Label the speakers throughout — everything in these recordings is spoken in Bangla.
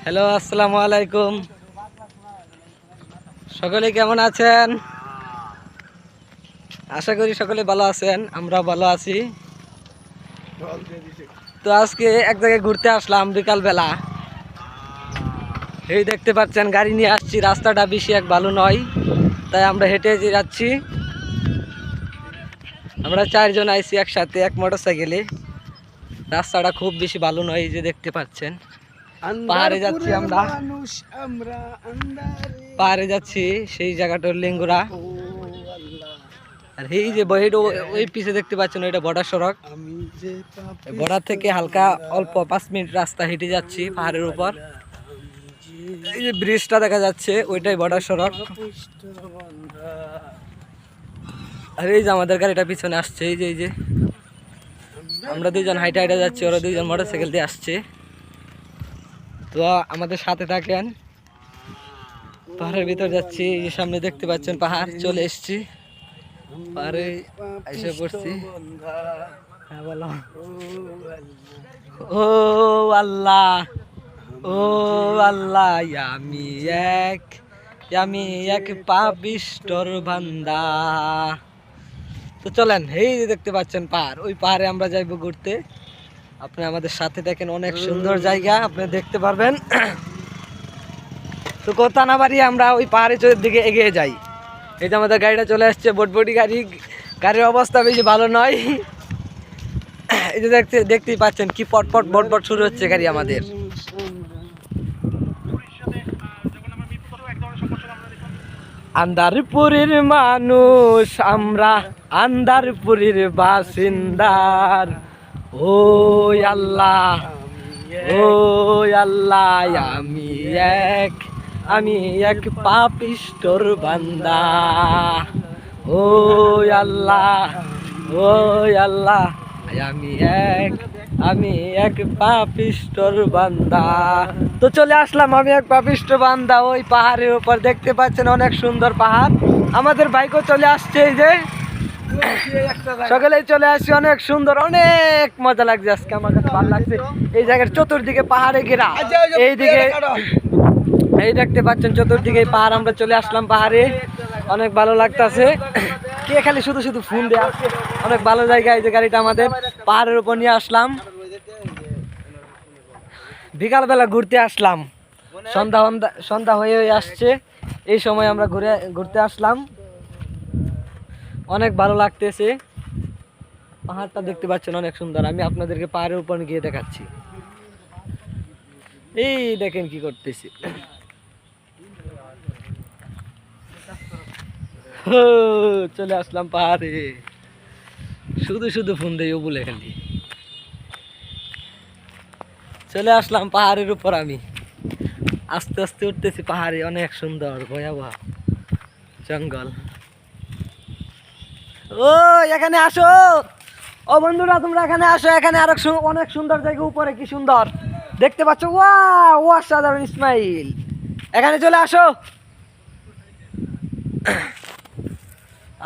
Speaker 1: হ্যালো, আসসালামু আলাইকুম। সকলে কেমন আছেন? আশা করি সকলে ভালো আছেন, আমরা ভালো আছি। তো আজকে এক জায়গায় ঘুরতে আসলাম বিকাল বেলা। এই দেখতে পাচ্ছেন গাড়ি নিয়ে আসছি, রাস্তাটা বেশি এক ভালো নয়, তাই আমরা হেঁটে যাচ্ছি। আমরা 4 জন আইছি একসাথে এক মোটর সাইকেলে। রাস্তাটা খুব বেশি ভালো নয়, এই যে দেখতে পাচ্ছেন। পাহাড়ে যাচ্ছি আমরা, পাহাড়ে যাচ্ছি, সেই জায়গাটার লেঙ্গুরা। আর এই যে ওই পিছে দেখতে পাচ্ছেন ওইটা বর্ডার সড়ক। বর্ডার থেকে হালকা অল্প 5 মিনিট রাস্তা হেঁটে যাচ্ছি পাহাড়ের উপর। এই যে ব্রিজটা দেখা যাচ্ছে ওইটাই বর্ডার সড়ক। আর এই যে আমাদের গাড়িটা পিছনে আসছে, এই যে আমরা 2 জন হাইটে হাইটে যাচ্ছি, ওরা 2 জন মোটরসাইকেল দিয়ে আসছে। তো আমাদের সাথে থাকেন। পাহাড়ের ভিতর যাচ্ছি, এই যে সামনে দেখতে পাচ্ছেন পাহাড়, চলে এসছি পাহাড়ে এসে পড়ছি। হ্যাঁ বলো। ও আল্লাহ, ও আল্লাহ, আমি এক পাপিষ্ঠর বান্দা। তো চলেন, এই যে দেখতে পাচ্ছেন পাহাড়, ওই পাহাড়ে আমরা যাইব ঘুরতে। আপনি আমাদের সাথে দেখেন, অনেক সুন্দর জায়গা, আপনি দেখতে পারবেন। তো কথা না বাড়িয়ে আমরা ওই পাহাড়ের দিকে এগিয়ে যাই। এই যে আমাদের গাড়িটা চলে আসছে, বটবটি গাড়ি, গাড়ির অবস্থা বেশি ভালো নয়। এই যে দেখতেই পাচ্ছেন কি পটপট বটবট শুরু হচ্ছে গাড়ি আমাদের। আন্দারপুরের মানুষ আমরা, আন্দারপুরের বাসিন্দার। ও আল্লাহ, ও আল্লাহ, আমি এক পাপিষ্ঠর বান্দা। ও আল্লাহ, ও আল্লাহ, আমি এক পাপিষ্ঠর বান্দা। তো চলে আসলাম, আমি এক পাপিষ্ঠ বান্দা ওই পাহাড়ের উপর। দেখতে পাচ্ছেন অনেক সুন্দর পাহাড়। আমাদের বাইকও চলে আসছে, এই যে সকলেই চলে আসছে, অনেক সুন্দর, অনেক মজা লাগছে আজকে, আমার কাছে ভালো লাগছে। এই জায়গার চতুর্দিকে পাহাড়ে ঘেরা, এইদিকে এই দেখতে পাচ্ছেন চতুর্দিকে পাহাড়। আমরা চলে আসলাম পাহাড়ে, অনেক ভালো লাগতেছে। কে খালি শুধু শুধু ফোন দেয়া, অনেক ভালো জায়গা। এই যে গাড়িটা আমাদের পাহাড়ের উপর নিয়ে আসলাম, বিকালবেলা ঘুরতে আসলাম। সন্ধ্যা হয়ে আসছে, এই সময় আমরা ঘুরতে আসলাম, অনেক ভালো লাগতেছে। পাহাড়টা দেখতে পাচ্ছেন অনেক সুন্দর। আমি আপনাদেরকে পাহাড়ের উপর গিয়ে দেখাচ্ছি। এই দেখেন কি করতেছি। চলে আসলাম পাহাড়ে, শুধু শুধু ফোন দেই ও বলে খালি। চলে আসলাম পাহাড়ের উপর, আমি আস্তে আস্তে উঠতেছি পাহাড়ে। অনেক সুন্দর ভয়াবহ জঙ্গল। ও এখানে আসো, ও বন্ধুরা তোমরা এখানে আসো, এখানে আরো অনেক সুন্দর জায়গা, উপরে কি সুন্দর দেখতে পাচ্ছ। ওয়াও, অসাধারণ ইসমাইল, এখানে চলে আসো।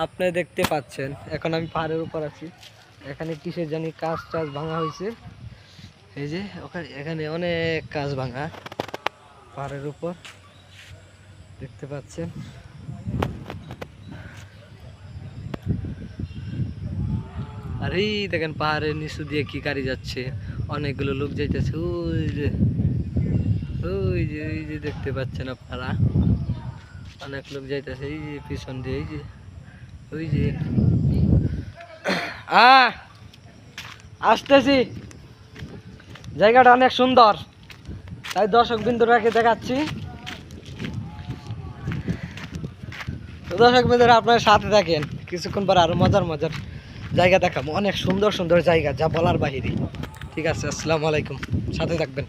Speaker 1: আপনি দেখতে পাচ্ছেন এখন আমি পাহাড়ের উপর আছি। এখানে কিসের জানি কাজ টাজ ভাঙা হয়েছে। এই যে এখানে অনেক কাজ ভাঙা পাহাড়ের উপর দেখতে পাচ্ছেন। আর এই দেখেন পাহাড়ের নিচু দিয়ে কি গাড়ি যাচ্ছে, অনেকগুলো লোক যাইতেছে। ওই যে দেখতে পাচ্ছেন আপনারা, অনেক লোক যাইতেছে এই যে পিছন দিয়ে। এই যে ওই যে আসতেছি, জায়গাটা অনেক সুন্দর, তাই দর্শক বিন্দুরাকে দেখাচ্ছি। দর্শক বিন্দুরা আপনার সাথে থাকেন, কিছুক্ষণ পর আরো মজার মজার জায়গা দেখাবো, অনেক সুন্দর সুন্দর জায়গা যা বলার বাহিরে। ঠিক আছে, আসসালামু আলাইকুম, সাথে থাকবেন।